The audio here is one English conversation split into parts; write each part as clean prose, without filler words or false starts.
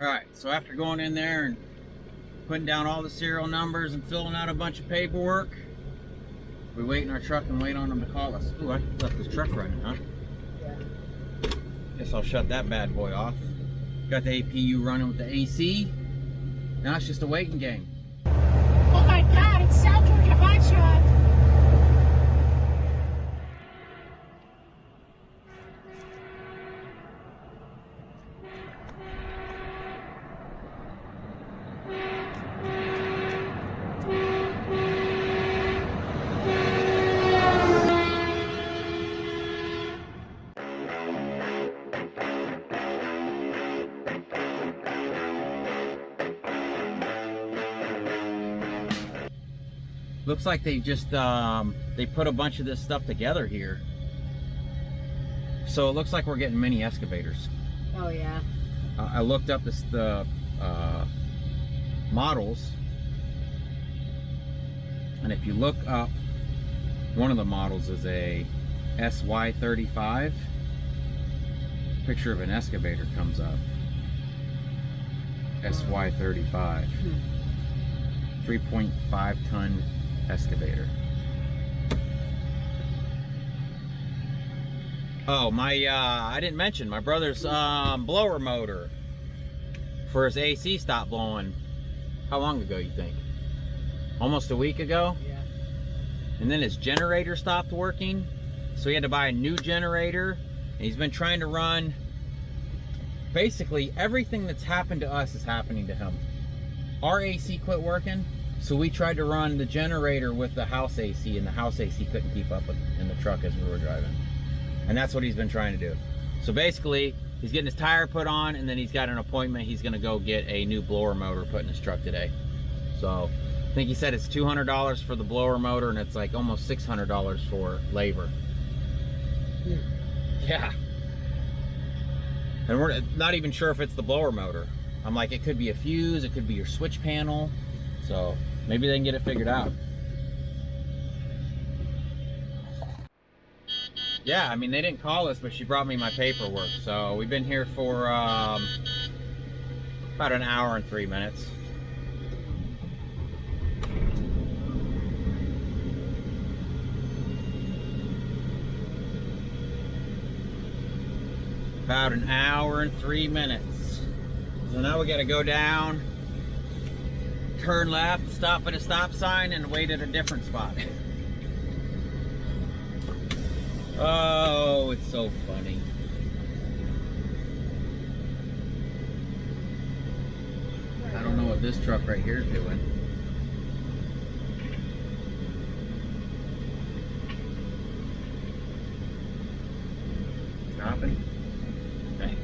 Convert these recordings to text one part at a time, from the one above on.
Alright, so after going in there and putting down all the serial numbers and filling out a bunch of paperwork, we wait in our truck and wait on them to call us. Ooh, I left this truck running, huh? Yeah. Guess I'll shut that bad boy off. Got the APU running with the AC. Now it's just a waiting game. Oh my God, it's South Georgia Hot Shot. Looks like they just they put a bunch of this stuff together here. So it looks like we're getting mini excavators. Oh yeah. I looked up the models, and if you look up, one of the models is a SY35. Picture of an excavator comes up. SY35. 3.5 ton excavator. Oh, my I didn't mention my brother's blower motor for his AC stopped blowing. How long ago you think? Almost a week ago? Yeah. And then his generator stopped working, so he had to buy a new generator, and he's been trying to run. Basically everything that's happened to us is happening to him. Our AC quit working, so we tried to run the generator with the house AC, and the house AC couldn't keep up in the truck as we were driving. And that's what he's been trying to do. So basically, he's getting his tire put on, and then he's got an appointment. He's gonna go get a new blower motor put in his truck today. So I think he said it's $200 for the blower motor, and it's like almost $600 for labor. Yeah. And we're not even sure if it's the blower motor. I'm like, it could be a fuse, it could be your switch panel. So maybe they can get it figured out. Yeah, I mean, they didn't call us, but she brought me my paperwork. So we've been here for about an hour and 3 minutes. About an hour and 3 minutes. So now we gotta go down, turn left, stop at a stop sign, and wait at a different spot. Oh, it's so funny. I don't know what this truck right here is doing. Stopping? Okay.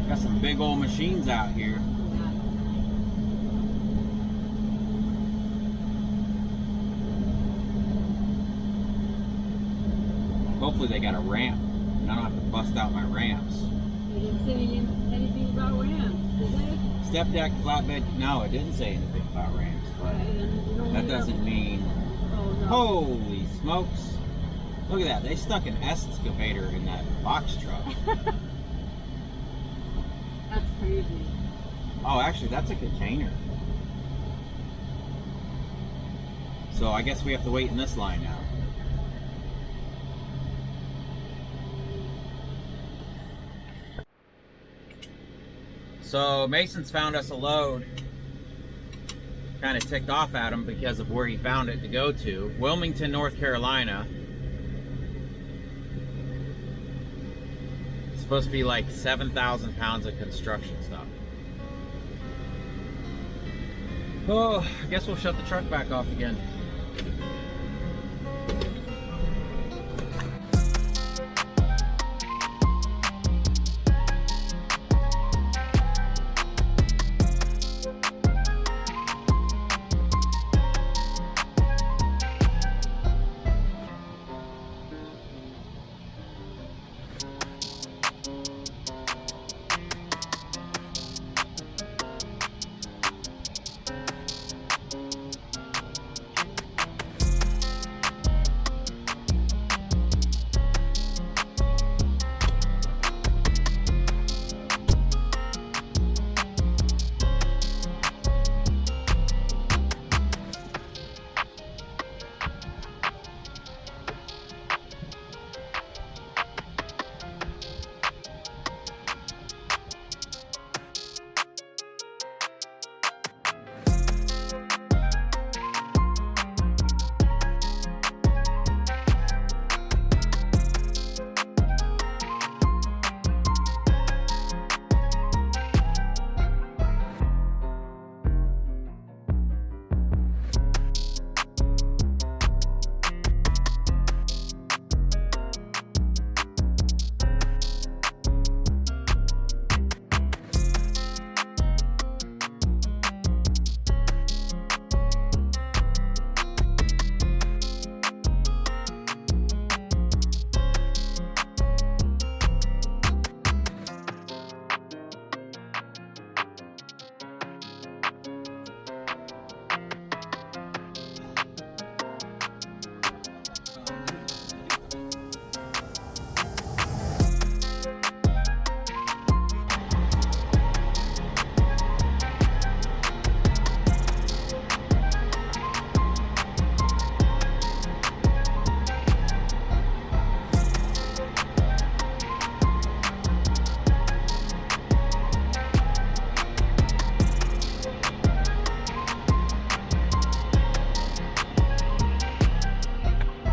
Got some big old machines out here. Hopefully they got a ramp, and I don't have to bust out my ramps. They didn't say anything about ramps, did they? Step deck, flatbed, no, it didn't say anything about ramps, but that doesn't mean... Oh, no. Holy smokes. Look at that, they stuck an excavator in that box truck. That's crazy. Oh, actually, that's a container. So I guess we have to wait in this line now. So Mason's found us a load. Kind of ticked off at him because of where he found it to go to. Wilmington, North Carolina. supposed to be like 7,000 pounds of construction stuff. Oh, I guess we'll shut the truck back off again.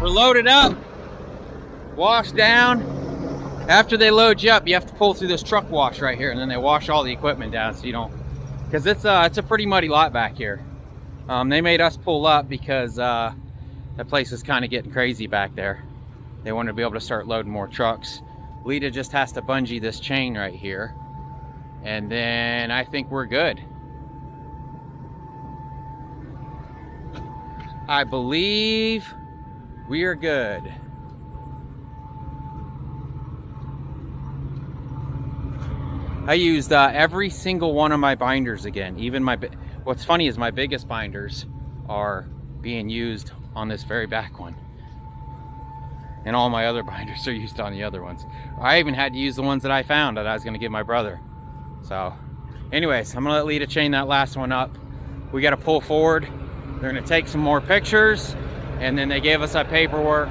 We're loaded up, washed down. After they load you up, you have to pull through this truck wash right here, and then they wash all the equipment down so you don't, because it's a pretty muddy lot back here. They made us pull up because that place is kind of getting crazy back there. They wanted to be able to start loading more trucks. Lita just has to bungee this chain right here, and then I think we're good. I believe we are good. I used every single one of my binders again. Even what's funny is my biggest binders are being used on this very back one. And all my other binders are used on the other ones. I even had to use the ones that I found that I was gonna give my brother. So anyways, I'm gonna let Lita chain that last one up. We gotta pull forward. They're gonna take some more pictures, and then they gave us that paperwork,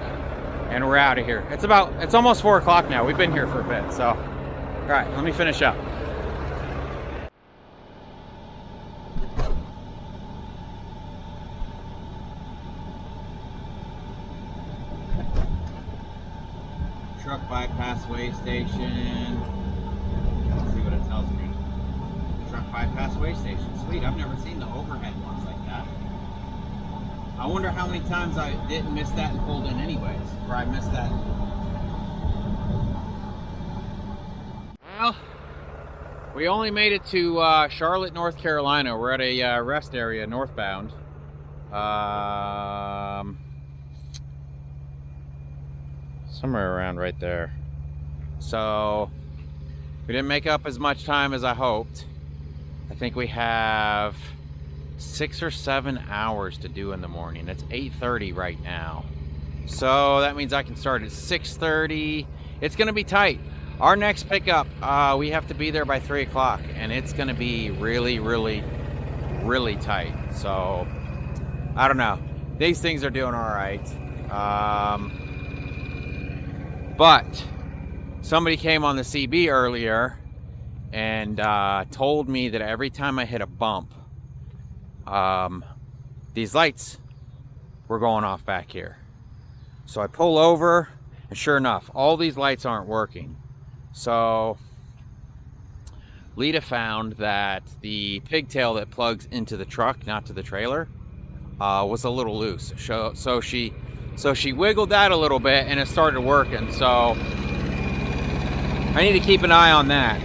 and we're out of here. It's almost 4 o'clock now. We've been here for a bit, so. All right, let me finish up. Truck bypass weigh station. Let's see what it tells me. Truck bypass weigh station. Sweet, I've never seen the overhead ones like that. I wonder how many times I didn't miss that and pulled in anyways, or I missed that. Well, we only made it to Charlotte, North Carolina. We're at a rest area northbound. Somewhere around right there. So we didn't make up as much time as I hoped. I think we have 6 or 7 hours to do in the morning. It's 8:30 right now. So that means I can start at 6:30. It's gonna be tight. Our next pickup, we have to be there by 3 o'clock, and it's gonna be really, really, really tight. So I don't know. These things are doing all right. But somebody came on the CB earlier and told me that every time I hit a bump, these lights were going off back here. So I pull over, and sure enough, all these lights aren't working. So Lita found that the pigtail that plugs into the truck, not to the trailer, was a little loose. So she wiggled that a little bit and it started working. So I need to keep an eye on that.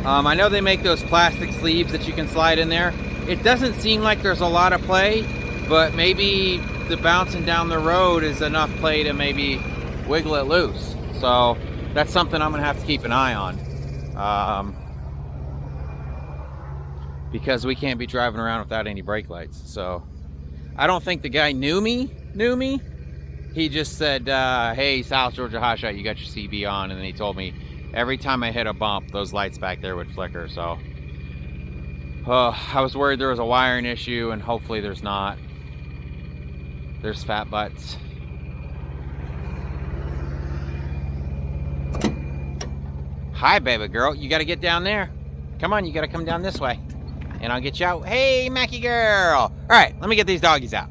I know they make those plastic sleeves that you can slide in there. It doesn't seem like there's a lot of play, but maybe the bouncing down the road is enough play to maybe wiggle it loose. So that's something I'm gonna have to keep an eye on. Because we can't be driving around without any brake lights. So I don't think the guy knew me. He just said, hey, South Georgia Hotshot, you got your CB on. And then he told me every time I hit a bump, those lights back there would flicker. So I was worried there was a wiring issue, and hopefully there's not. There's fat butts. Hi, baby girl. You got to get down there. Come on, you got to come down this way. And I'll get you out. Hey, Mackie girl. All right, let me get these doggies out.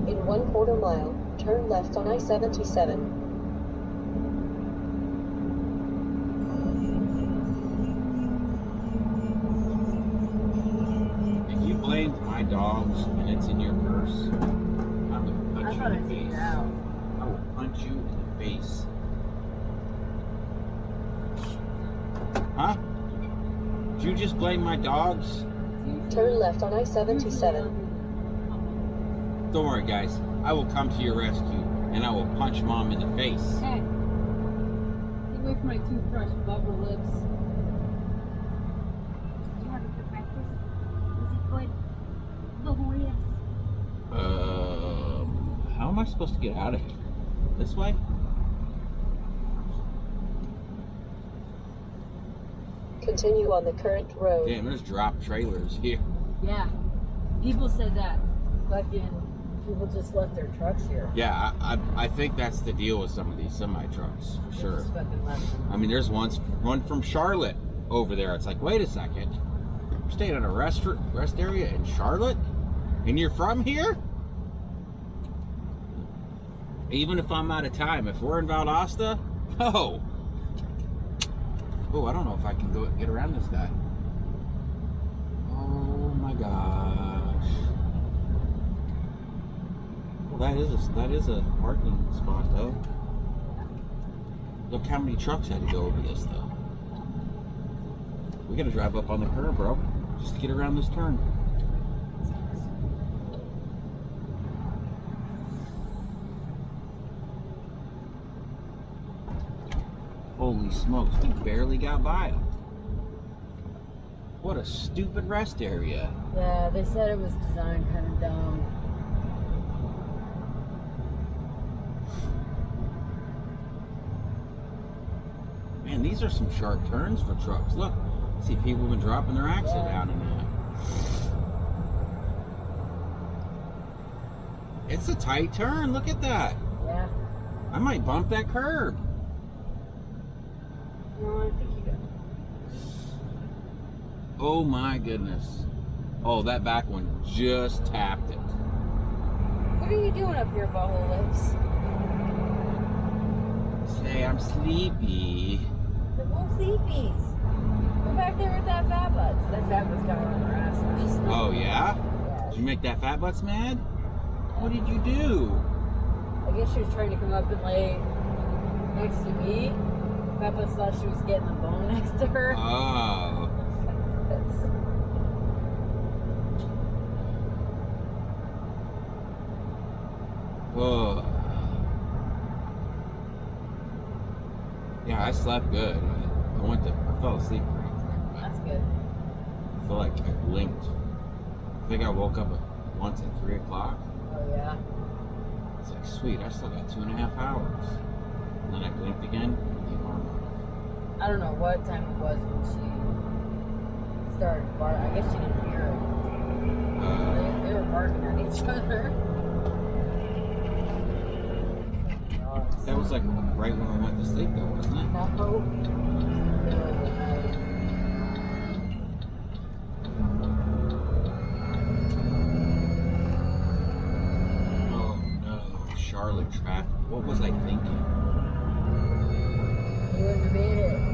In 1/4 mile, turn left on I-77. If you blamed my dogs and it's in your purse, I will punch you in the face. I will punch you in the face. Huh? Did you just blame my dogs? Turn left on I-77. Don't worry, guys. I will come to your rescue, and I will punch Mom in the face. Hey, get away from my toothbrush, bubble lips. Did you have it for breakfast? Was it good? Bubble lips. How am I supposed to get out of here? This way? Continue on the current road. Damn, there's drop trailers here. Yeah, people said that. Fucking people just left their trucks here. Yeah, I think that's the deal with some of these semi trucks for They sure. just fucking left them. I mean, there's one from Charlotte over there. It's like, wait a second, you're staying in a rest area in Charlotte, and you're from here? Even if I'm out of time, if we're in Valdosta, oh, I don't know if I can get around this guy. Oh my gosh. Well, that is a parking spot though. Look how many trucks had to go over this though. We gotta drive up on the curb, bro, just to get around this turn. Holy smokes, we barely got by him. What a stupid rest area. Yeah, they said it was designed kind of dumb. Man, these are some sharp turns for trucks. Look, see people have been dropping their axle down in that. It's a tight turn, look at that. Yeah. I might bump that curb. No, I think you got it. Oh my goodness. Oh, that back one just tapped it. What are you doing up here, bubble lips? Say, I'm sleepy. They're both sleepies. Go back there with that fat butts. That fat butts got on their ass last night. Oh yeah? Yeah. Did you make that fat butts mad? What did you do? I guess she was trying to come up and lay next to me. Fat butts thought she was getting the bone next to her. Oh. Oh. Yeah, I slept good. I fell asleep. That's good. I feel like I blinked. I think I woke up once at 3 o'clock. Oh yeah. It's like, sweet, I still got 2.5 hours. And then I blinked again. The alarm went off. I don't know what time it was when she started barking. I guess she didn't hear it. They were barking at each other. That was like right when I went to sleep though, wasn't it? No. Middle of the night. Oh no, Charlotte traffic. What was I thinking? You wouldn't have made it.